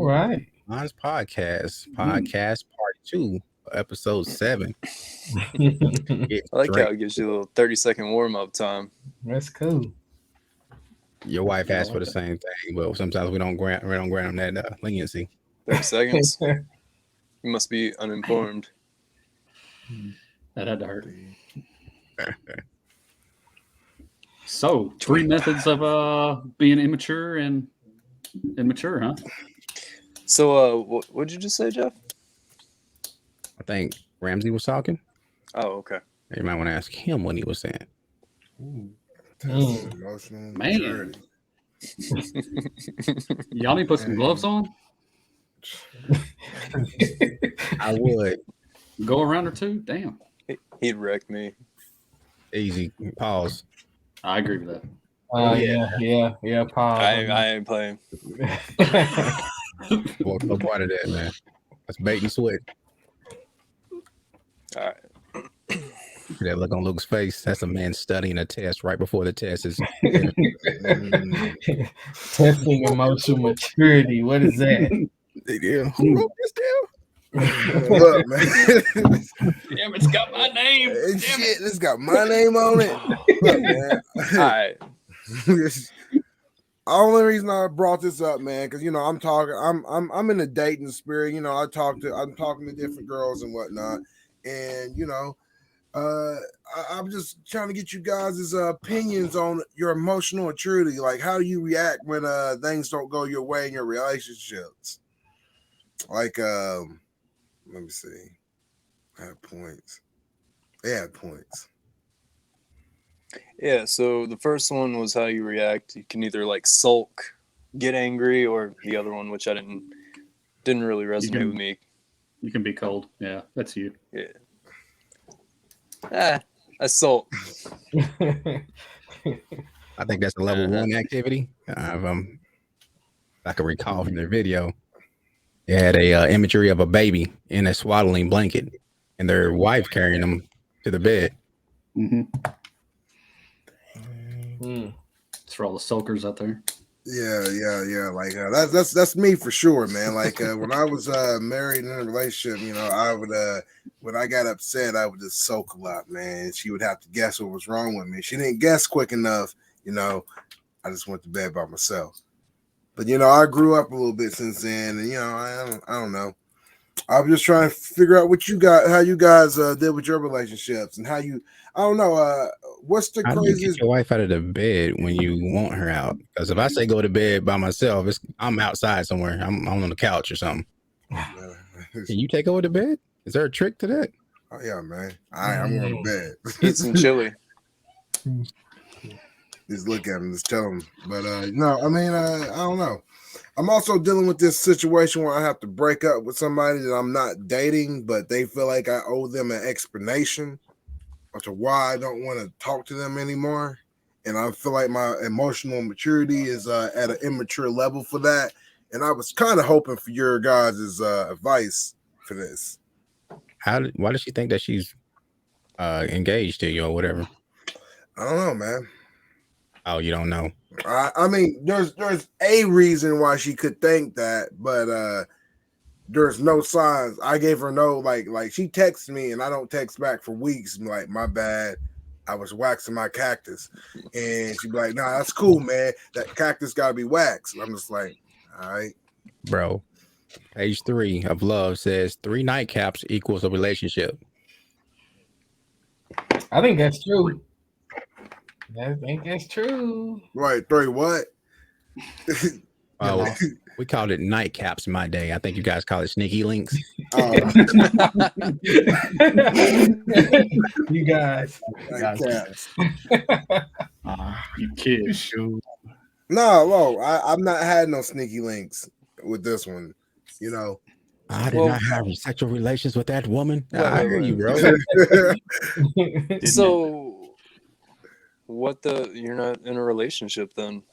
right. Mine's podcast part 2, episode 7. I like how it gives you a little 30-second warm-up time. That's cool. Your wife asked for the same thing, but sometimes we don't grant them that leniency. 30 seconds. You must be uninformed. That had to hurt. So, 3 methods of being immature and mature, huh? So, what'd you just say, Jeff? I think Ramsey was talking. Oh, okay. You might want to ask him what he was saying. Emotional maturity. Y'all need to put some gloves on? I would. Go around or two? Damn. He'd wreck me. Easy. Pause. I agree with that. Yeah. Pause. I ain't playing. Well, no part of that, man. That's bait and switch. All right. That look on Luke's face. That's a man studying a test right before the test is. Testing emotional maturity. What is that? Yeah. Who wrote this down? Look, man. Damn, it's got my name. Damn Shit, this got my name on it. Look, man. All right. Only reason I brought this up, man, because I'm in the dating spirit. I'm talking to different girls and whatnot, and I'm just trying to get you guys' opinions on your emotional maturity. Like, how do you react when things don't go your way in your relationships? Like, let me see. I had points. They had points. Yeah, so the first one was how you react. You can either like sulk, get angry, or the other one, which I didn't really resonate with me. You can be cold. Yeah, that's you. Yeah. I sulk. I think that's a level 1 activity. I can recall from their video. They had a imagery of a baby in a swaddling blanket and their wife carrying them to the bed. Mm-hmm. It's for all the sulkers out there. Yeah. Like that's me for sure, man. Like when I was married in a relationship, I would when I got upset, I would just sulk a lot, man. She would have to guess what was wrong with me. She didn't guess quick enough, I just went to bed by myself. But I grew up a little bit since then, and I don't know. I was just trying to figure out how you guys did with your relationships and how you. I don't know. What's the craziest? How do you get your wife out of the bed when you want her out? Because if I say go to bed by myself, I'm outside somewhere. I'm on the couch or something. Can you take her to bed? Is there a trick to that? Oh yeah, man. I'm going to bed. Eat some chili. Just look at him, just tell him. But no, I mean, I don't know. I'm also dealing with this situation where I have to break up with somebody that I'm not dating, but they feel like I owe them an explanation to why I don't want to talk to them anymore. And I feel like my emotional maturity is at an immature level for that. And I was kind of hoping for your guys' advice for this. Why does she think that she's engaged to you or whatever? I don't know, man. Oh, you don't know? I mean, there's a reason why she could think that, but there's no signs. I gave her no like she texts me and I don't text back for weeks. I'm like, my bad, I was waxing my cactus, and she'd be like, nah, that's cool, man. That cactus gotta be waxed. And I'm just like, all right, bro. Page 3 of Love says 3 nightcaps equals a relationship. I think that's true. I think that's true. Right, 3 what? We called it nightcaps in my day. I think you guys call it sneaky links. You guys. You kids. No, I've not had no sneaky links with this one. I did not have sexual relations with that woman. I hear you, bro. So, you're not in a relationship then?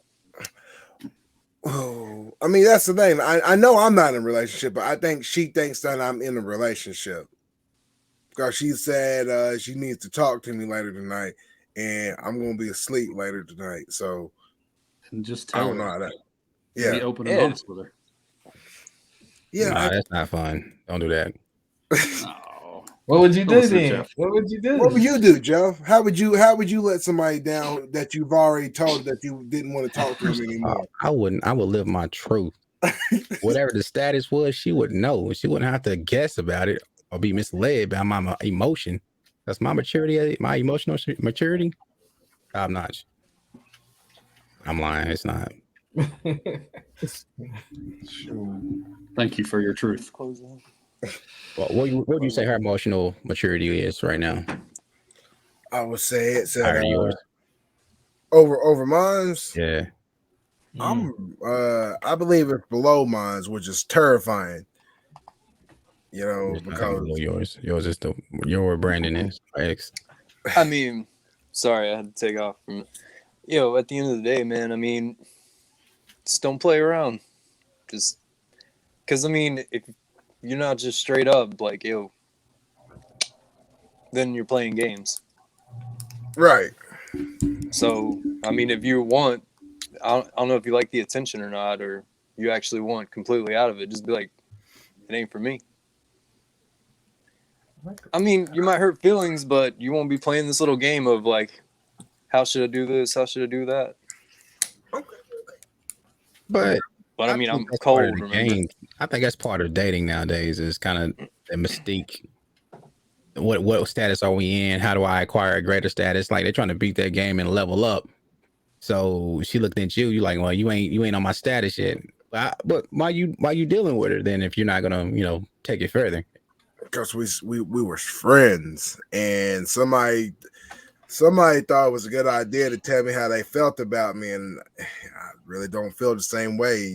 Oh, I mean, that's the thing. I know I'm not in a relationship, but I think she thinks that I'm in a relationship because she said she needs to talk to me later tonight, and I'm going to be asleep later tonight. So, and just tell her. I don't know how that. Yeah, be open and honest with her. Yeah, Nah, that's not fun. Don't do that. Oh, What would you do Listen, then? Jeff. What would you do? what would you do, Jeff? How would you let somebody down that you've already told that you didn't want to talk to them anymore? I wouldn't. I would live my truth. Whatever the status was, she would know. She wouldn't have to guess about it or be misled by my emotion. That's my maturity, my emotional maturity. Top notch. I'm lying. It's not. Thank you for your truth. Close out. Well, what would you say her emotional maturity is right now? I would say it's Higher than yours. over mine's. Yeah. I believe it's below mine's, which is terrifying. You know, It's not because below yours. Yours is your Brandon is X. I mean, sorry, I had to take off from it. At the end of the day, man, I mean, just don't play around. Just because, I mean, if you're not just straight up like, then you're playing games. right. So, I mean, if you want, I don't know if you like the attention or not, or you actually want completely out of it, just be like, it ain't for me. I mean, you might hurt feelings, but you won't be playing this little game of like, how should I do this? How should I do that? But I mean, I'm think that's part cold. of the Remember? game. I think that's part of dating nowadays. Is kind of the mystique. What status are we in? How do I acquire a greater status? Like they're trying to beat their game and level up. So she looked at you. You like, well, you ain't on my status yet. But why you dealing with her then if you're not gonna take it further? Because we were friends, and somebody thought it was a good idea to tell me how they felt about me, and I really don't feel the same way.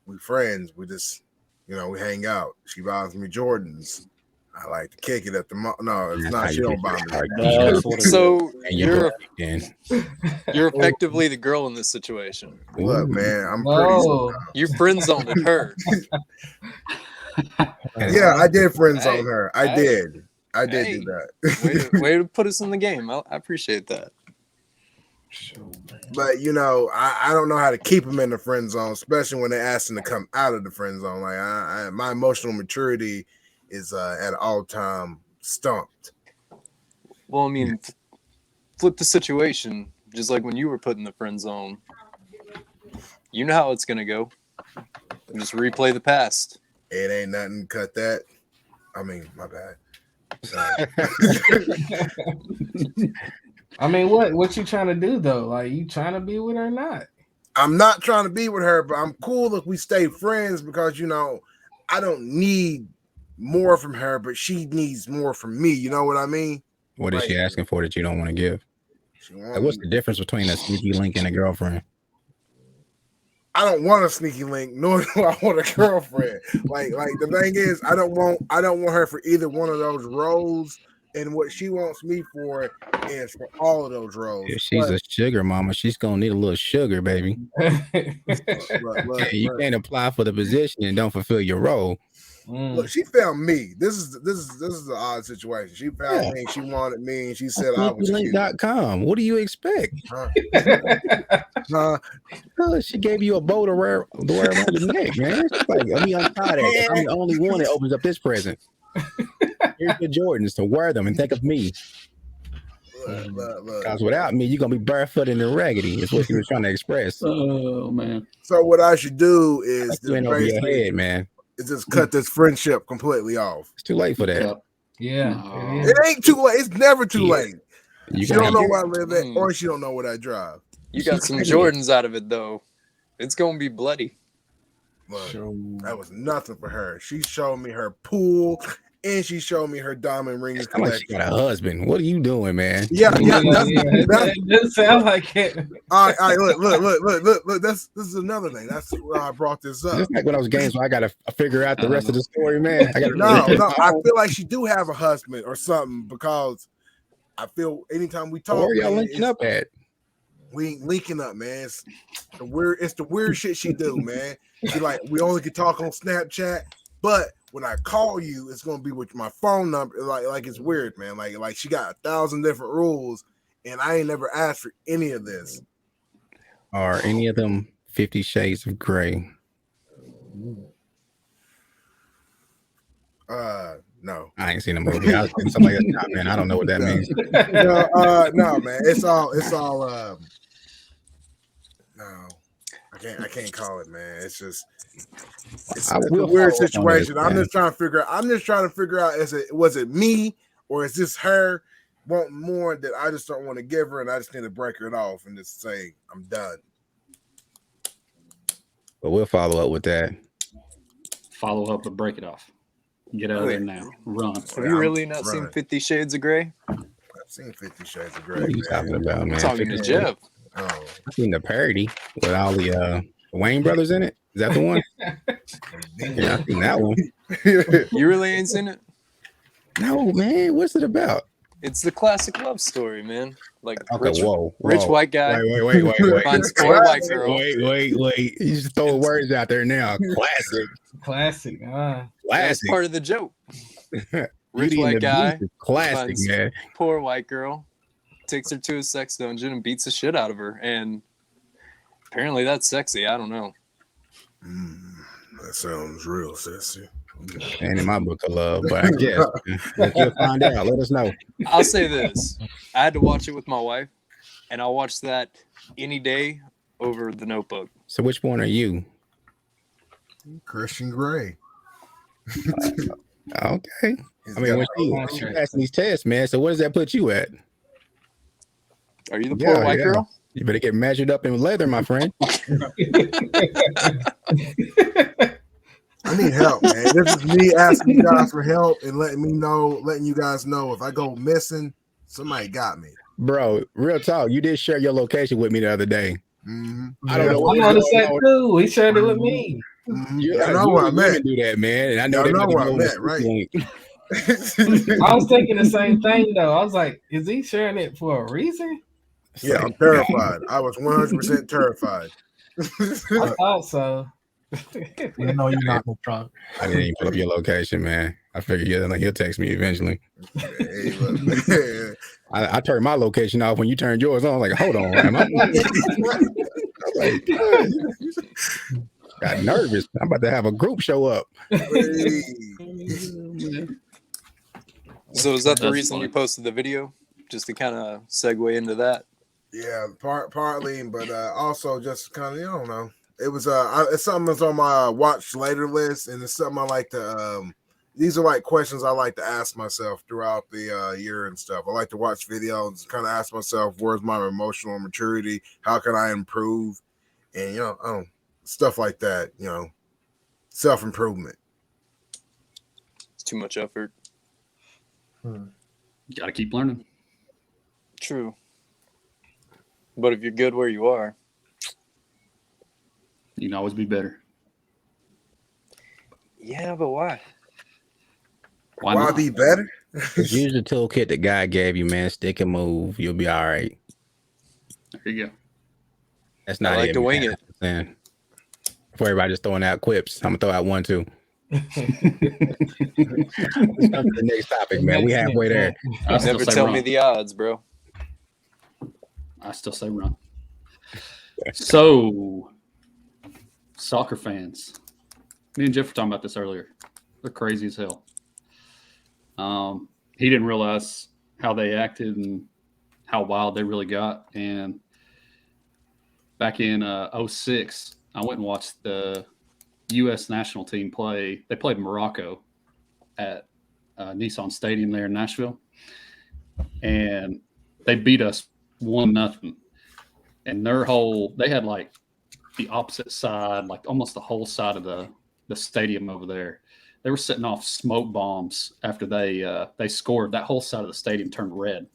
We friends. We just, we hang out. She buys me Jordans. I like to kick it at the no. It's That's not. how She you don't get buy your me. start. That's what it is. So And you're you're effectively the girl in this situation. Look, man, I'm pretty. No. You friend zoned her. Yeah, I did friends Hey, on her. I hey, did do hey. that. Way to put us in the game. I appreciate that. But I don't know how to keep them in the friend zone, especially when they're asking to come out of the friend zone. Like my emotional maturity is at an all-time stumped. Well, I mean, flip the situation. Just like when you were put in the friend zone. You know how it's gonna go. Just replay the past. It ain't nothing. Cut that. I mean, my bad. I mean, what you trying to do though? Like, you trying to be with her or not? I'm not trying to be with her, but I'm cool if we stay friends because I don't need more from her, but she needs more from me. You know what I mean? What is she asking for that you don't want to give? She Like, what's the difference between a sneaky link and a girlfriend? I don't want a sneaky link, nor do I want a girlfriend. like the thing is, I don't want her for either one of those roles. And what she wants me for is for all of those roles. If she's a sugar mama, she's gonna need a little sugar, baby. Look, You can't apply for the position and don't fulfill your role. Look, she found me. This is an odd situation. She found me. She wanted me, and she said I was cute. Sneakylink.com. What do you expect? Huh? She gave you a bow to wear around the neck, man. She's like, let me untie that. I'm the only one that opens up this present. Here's the Jordans to wear them and think of me. Look. Because without me, you're gonna be barefooted and raggedy. Is what you were trying to express. Oh man. So what I should do is You ain't over your head, man. just cut this friendship completely off. It's too late for that. Yeah, No. it is. It ain't too late. It's never too late. You She gotta don't know get- where I live at, or she don't know what I drive. You got some Jordans out of it though. It's gonna be bloody. Look, that was nothing for her. She showed me her pool, and she showed me her diamond rings It's kinda like she collection. got a husband. What are you doing, man? Yeah. It doesn't sound like it. All right, look. This is another thing. That's why I brought this up. It's like one of those games where I gotta figure out the rest of the story, man. I gotta No, I feel like she do have a husband or something because I feel anytime we talk, Where are y'all man, linking up at? we ain't linking up, man. It's the weird shit she do, man. She like we only can talk on Snapchat, but when I call you, it's gonna be with my phone number. Like it's weird, man. Like she got 1,000 different rules, and I ain't never asked for any of this. Are any of them 50 Shades of Grey? No. I ain't seen the movie. I was thinking somebody else. Nah, man, I don't know what that means. No, man. It's all no. I can't call it, man. It's just it's I a will weird follow up on this, situation. I'm man. just trying to figure out was it me or is this her wanting more that I just don't want to give her and I just need to break it off and just say I'm done. But we'll follow up with that. Follow up, but break it off. Get out of there now. Run. Have you really not seen 50 Shades of Grey? I've seen 50 Shades of Grey. What are you talking about, man? I'm talking to 50 Jeff. Oh. I've seen the parody with all the Wayne brothers in it. Is that the one? Yeah, I've seen that one. You really ain't seen it? No, man. What's it about? It's the classic love story, man. Like Okay, whoa. rich white guy Wait. finds poor white girl. Wait. You just throwing words out there now. Classic. Classic. That's Classic. part of the joke. Rich Beauty and white the guy Beast is classic, finds man. poor white girl, takes her to a sex dungeon and beats the shit out of her. And apparently that's sexy. I don't know. That sounds real sexy. And in my book of love, but I guess but you'll find out. Let us know. I'll say this. I had to watch it with my wife, and I'll watch that any day over The Notebook. So which one are you? Christian Grey. Okay. I mean, when you passing these tests, man. So what does that put you at? Are you the poor white girl? You better get measured up in leather, my friend. I need help, man. This is me asking you guys for help and letting you guys know if I go missing, somebody got me. Bro, real talk. You did share your location with me the other day. Mm-hmm. I don't know what I'm on the set too. He shared it with me. Mm-hmm. You I know where I'm at. do that, man. And I know Y'all they know about to where go I'm on at, the right? point. I was thinking the same thing though. I was like, is he sharing it for a reason? Yeah, I'm terrified. I was 100% terrified. I thought so. You know you're not in the trunk. I didn't even pull up your location, man. I figured he'll text me eventually. Hey, look, man. I turned my location off when you turned yours on. I was like, hold on. Am I like, got nervous. I'm about to have a group show up. Hey. So is that the That's reason funny. you posted the video? Just to kind of segue into that? Yeah, partly, but also just kind of, I don't know. It was it's something that's on my watch later list, and it's something I like to. These are like questions I like to ask myself throughout the year and stuff. I like to watch videos, kind of ask myself, where's my emotional maturity? How can I improve? And I don't stuff like that. Self improvement. It's too much effort. You got to keep learning. True. But if you're good where you are, You can always be better. yeah, but why? Why Why not? be better? Use the toolkit that God gave you, man. Stick and move. You'll be all right. There you go. That's not I like it, to wing man. it. Man. Before everybody just throwing out quips, I'm gonna throw out one too. Let's jump to the next topic, man. We halfway there. I still Never say tell run. me the odds, bro. I still say run. So, soccer fans. Me and Jeff were talking about this earlier. They're crazy as hell. He didn't realize how they acted and how wild they really got. And back in 06, I went and watched the U.S. national team play. They played Morocco at Nissan Stadium there in Nashville. And they beat us 1-0. And they had like the opposite side, like almost the whole side of the stadium over there. They were setting off smoke bombs after they scored. That whole side of the stadium turned red.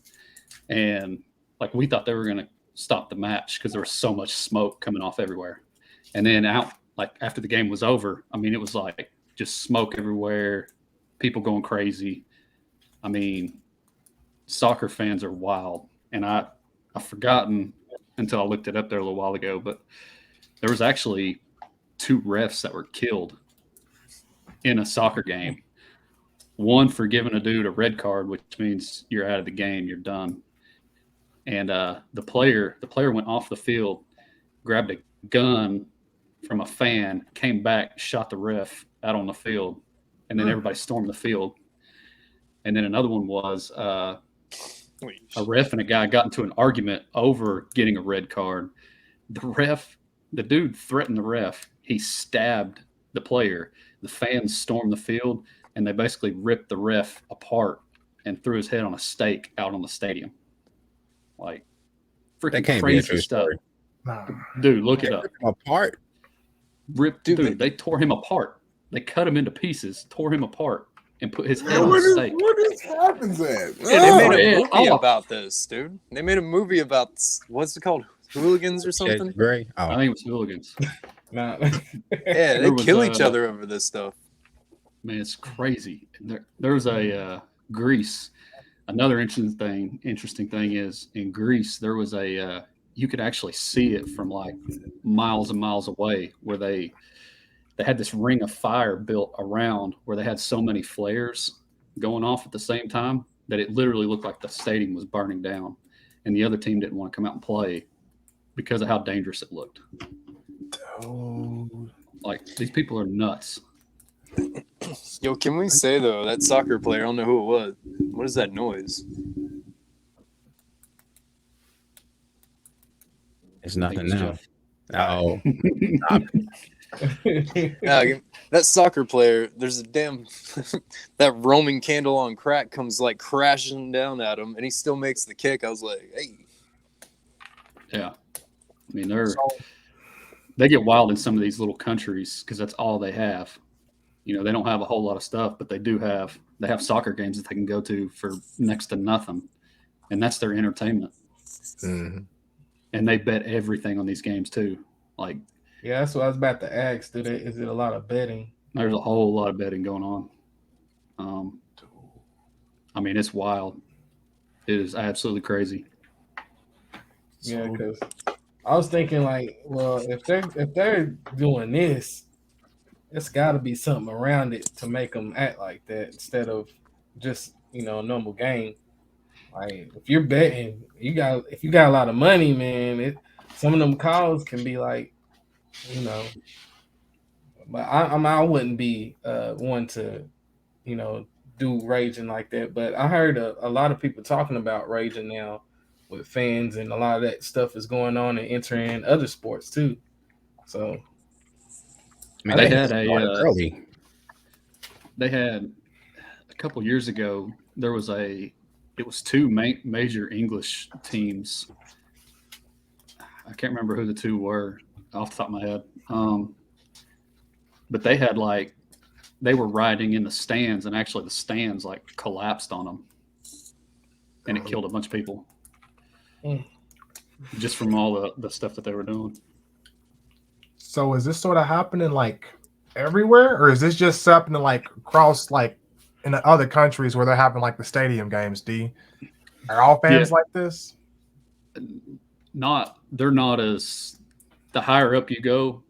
And like we thought they were going to stop the match because there was so much smoke coming off everywhere. And then after the game was over, I mean, it was like just smoke everywhere, people going crazy. I mean, soccer fans are wild. And I've forgotten until I looked it up there a little while ago, but there was actually 2 refs that were killed in a soccer game. One for giving a dude a red card, which means you're out of the game, you're done. And the player went off the field, grabbed a gun from a fan, came back, shot the ref out on the field, and then everybody stormed the field. And then another one was a ref and a guy got into an argument over getting a red card. The dude threatened the ref. He stabbed the player. The fans stormed the field, and they basically ripped the ref apart and threw his head on a stake out on the stadium. Like, That freaking can't be a crazy true stuff. story. Nah. Dude, look it up. Apart. Dude, they tore him apart. They cut him into pieces, tore him apart, and put his head on What a stake. is happens at? Yeah, they made a yeah. movie Oh. about this, dude. They made a movie about what's it called, hooligans or Shades something. of Gray. I Oh, think it was hooligans. Nah. Yeah, they There was, kill each other over this stuff. Man, it's crazy. There's a Greece. Another interesting thing is in Greece there was a you could actually see it from like miles and miles away, where they had this ring of fire built around where they had so many flares going off at the same time that it literally looked like the stadium was burning down, and the other team didn't want to come out and play because of how dangerous it looked. Like, these people are nuts. Yo, can we say though that soccer player? I don't know who it was. What is that noise? it's I think nothing it's now. Jeff. Oh, Yeah, that soccer player. There's a damn that Roman candle on crack comes like crashing down at him, and he still makes the kick. I was like, hey, Yeah. I mean, they get wild in some of these little countries because that's all they have. You know, they don't have a whole lot of stuff, but they have soccer games that they can go to for next to nothing. And that's their entertainment. Mhm. And they bet everything on these games too. Like, Yeah, that's what I was about to ask. Is it a lot of betting? there's a whole lot of betting going on. I mean, it's wild. It is absolutely crazy. Yeah, because I was thinking like, well, if they're doing this, it's got to be something around it to make them act like that instead of just a normal game. Like if you're betting, if you got a lot of money, man, some of them calls can be like, But I wouldn't be one to, do raging like that. But I heard a lot of people talking about raging now with fans, and a lot of that stuff is going on and entering other sports too. So I mean, They they had early. They had a couple years ago, it was two major English teams. I can't remember who the two were off the top of my head. But they were riding in the stands, and actually the stands like collapsed on them, and it killed a bunch of people just from all the stuff that they were doing. So is this sort of happening like everywhere, or is this just happening like across like in the other countries where they're having like the stadium games? Are all fans like this? They're not as, the higher up you go,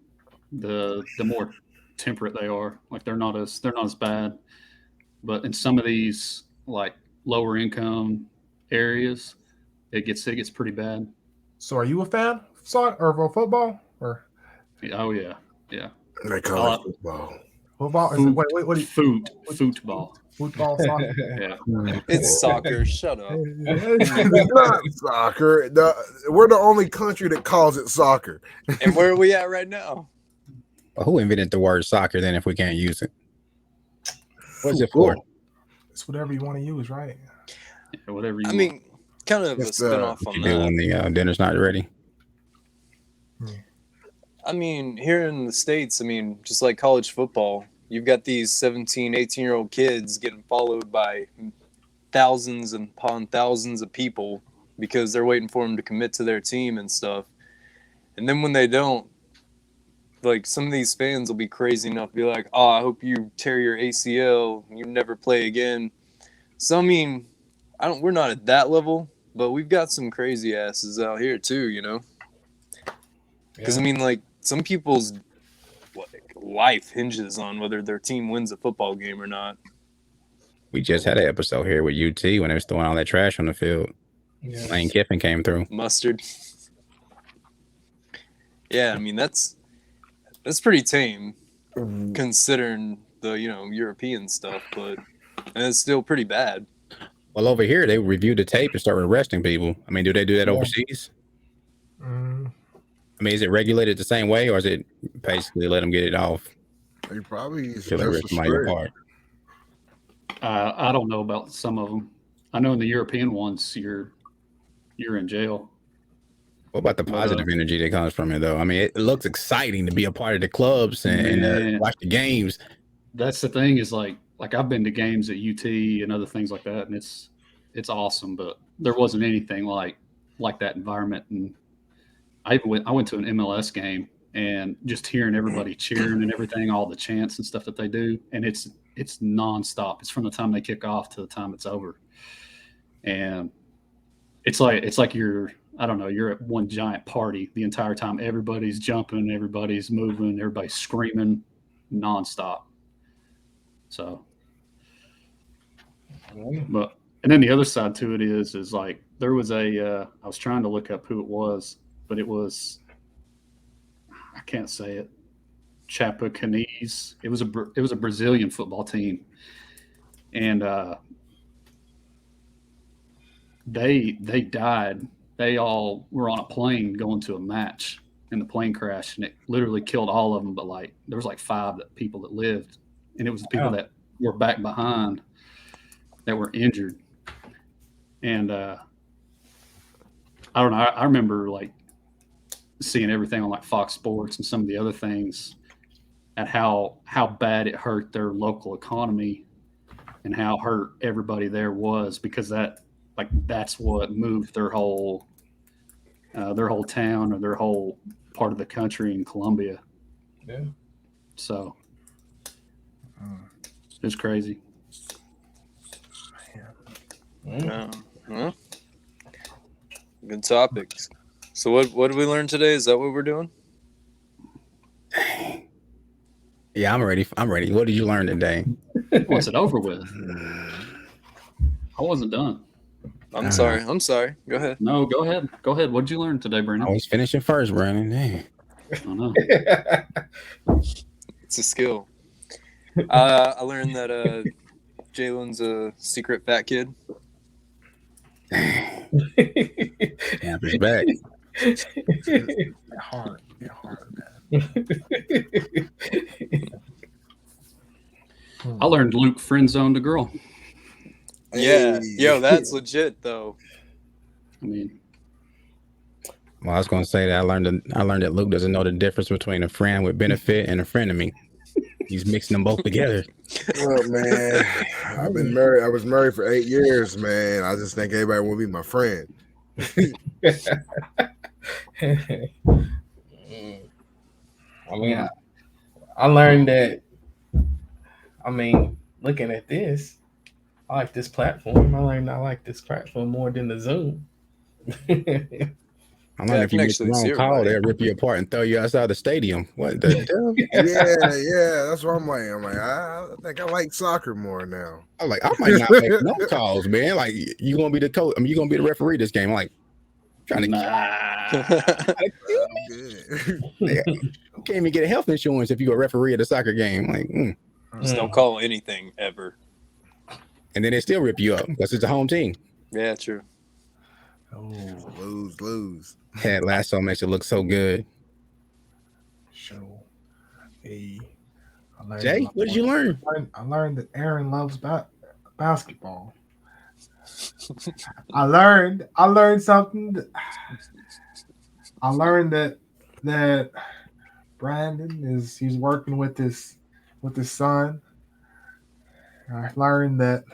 the more temperate they are. Like they're not as bad. But in some of these like lower income areas, it gets pretty bad. So are you a fan of soccer or football or Oh yeah. They call it football. football? What do you Football. football soccer? Yeah. it's soccer. Shut up. It's not soccer. We're the only country that calls it soccer. And where are we at right now? Well, who invented the word soccer then if we can't use it? What's it for? It's whatever you want to use, right? Yeah, whatever you I want. mean, kind of a It's, spin-off What on you do that. when the dinner's not ready? I mean, here in the States, I mean, just like college football, you've got these 17, 18-year-old kids getting followed by thousands upon thousands of people because they're waiting for them to commit to their team and stuff. And then when they don't, like some of these fans will be crazy enough to be like, oh, I hope you tear your ACL, you never play again. So, I mean, we're not at that level, but we've got some crazy asses out here too, Because, I mean, like, some people's life hinges on whether their team wins a football game or not. We just had an episode here with UT when they was throwing all that trash on the field. Yeah. Lane Kiffin came through. Mustard. Yeah, I mean, that's pretty tame considering the European stuff, and it's still pretty bad. Well, over here they review the tape and start arresting people. I mean, do they do that overseas? Mm, I mean, is it regulated the same way, or is it basically let them get it off They probably till they rip somebody apart? I don't know about some of them. I know in the European ones, you're in jail. What about the positive energy that comes from it, though? I mean, it looks exciting to be a part of the clubs and watch the games. That's the thing is like I've been to games at UT and other things like that, and it's awesome. But there wasn't anything like that environment. And I went to an MLS game, and just hearing everybody cheering and everything, all the chants and stuff that they do, and it's nonstop. It's from the time they kick off to the time it's over, and it's like you're at one giant party the entire time. Everybody's jumping, everybody's moving, everybody's screaming nonstop. So, but and then the other side to it is like there was I was trying to look up who it was, but it was, I can't say it, Chapecoense. It was a Brazilian football team, and they died. They all were on a plane going to a match, and the plane crashed, and it literally killed all of them. But like there was like 5 people that lived, and it was the people that were back behind that were injured. And I don't know. I remember like seeing everything on like Fox Sports and some of the other things, at how bad it hurt their local economy and how hurt everybody there was, because that's what moved their whole town or their whole part of the country in Colombia. Yeah. So it's crazy. Well, good topics. So what did we learn today? Is that what we're doing? Yeah, I'm ready. What did you learn today? What's it over with? I wasn't done. I'm sorry. Go ahead. No, go ahead. What did you learn today, Brandon? I was finishing first, Brandon. Dang. I know. It's a skill. I learned that Jalen's a secret fat kid. Damn, it's back. Get hard, man. I learned Luke friend zoned a girl. Yeah, Hey. yo, that's legit though. I mean, Well, I was going to say that I learned that Luke doesn't know the difference between a friend with benefit and a frenemy. He's mixing them both together. Well, man, I've been married. I was married for 8 years, man. I just think everybody want to be my friend. I mean, I learned that. I mean, looking at this, I like this platform. I learned I like this platform more than the Zoom. I learned if you make the wrong call, they'll rip you apart and throw you outside the stadium. What the hell? Yeah. That's what I'm like. I think I like soccer more now. I'm like, I might not make no calls, man. Like, you gonna be the coach? I mean, you gonna be the referee this game? I'm like, trying to you can't even get a health insurance if you a referee at a soccer game. Like, Just don't call anything ever. And then they still rip you up because it's a home team. Yeah, true. Oh, Lose. Ted Lasso makes it look so good. show. Hey, Jay, what did you learn? I learned that Aaron loves basketball. I learned something. I learned that Brandon he's working with his son. I learned that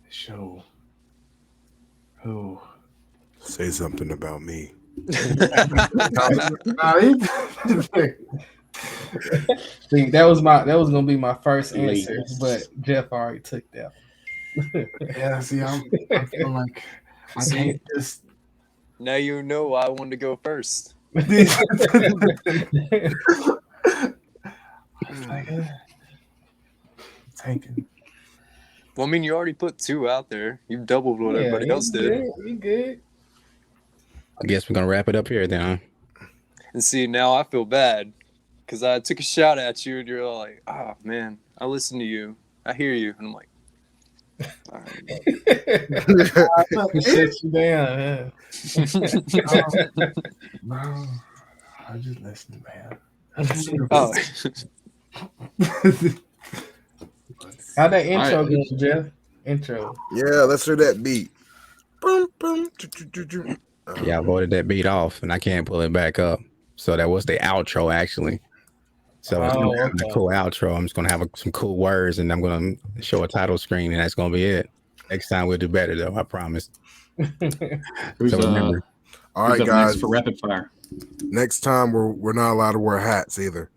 show. Who? Say something about me. See, that was gonna be my first answer, but Jeff already took that. Yeah, see, I feel like I can't just. Now you know why I wanted to go first. Taken. Well, I mean, you already put 2 out there. You've doubled what everybody else did. You good? I guess we're gonna wrap it up here then. And see, now I feel bad because I took a shot at you and you're all like, "Oh man, I listen to you, I hear you," and I'm like, "All right." Shut you down. Bro, I just listening, man. Oh, How that intro All right. going, Jeff? Intro. Yeah, let's hear that beat. Boom, boom, choo. Yeah, I voted that beat off, and I can't pull it back up. So that was the outro, actually. So it's gonna have a okay. cool outro. I'm just gonna have some cool words, and I'm gonna show a title screen, and that's gonna be it. Next time we'll do better, though. I promise. Who's, So remember, All who's right, up next guys. for rapid fire? Next time we're not allowed to wear hats either.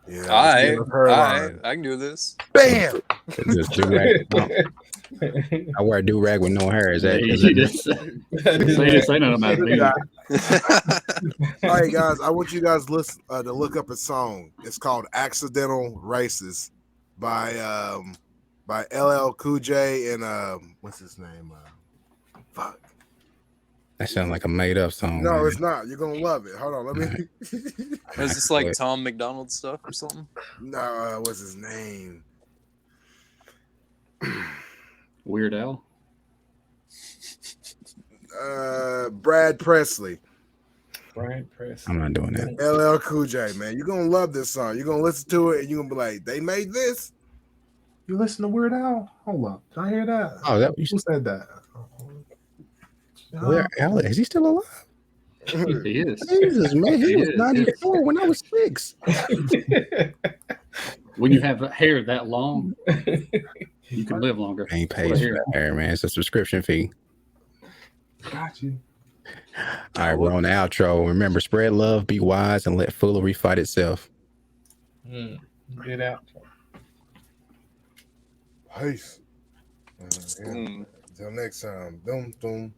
Yeah. all let's right, get a all hairline. right, I can do this. Bam. just do-rag. I wear a do-rag with no hair. Is that? He Is that didn't say nothing about me. All right, guys. I want you guys listen to look up a song. It's called "Accidental Racist" by LL Cool J and what's his name? Fuck. that sounds like a made-up song. No, man. it's not. You're gonna love it. Hold on, let me. Is this like Tom McDonald stuff or something? No, what's his name? Weird Al. Brad Presley. Brian Press. I'm not doing that. LL Cool J, man. You're gonna love this song. You're gonna listen to it and you're gonna be like, they made this. You listen to Weird Al? Hold up. Did I hear that? Oh, that you Who said that? where? Al, is he still alive? He is. Jesus, man, he He was is. 94 when I was 6. When you have hair that long, you can live longer. Ain't paid for that hair, man. It's a subscription fee. Got you. All right, we're on the outro. Remember, spread love, be wise, and let foolery fight itself. Get out. Peace. Mm. Until next time. Boom, boom.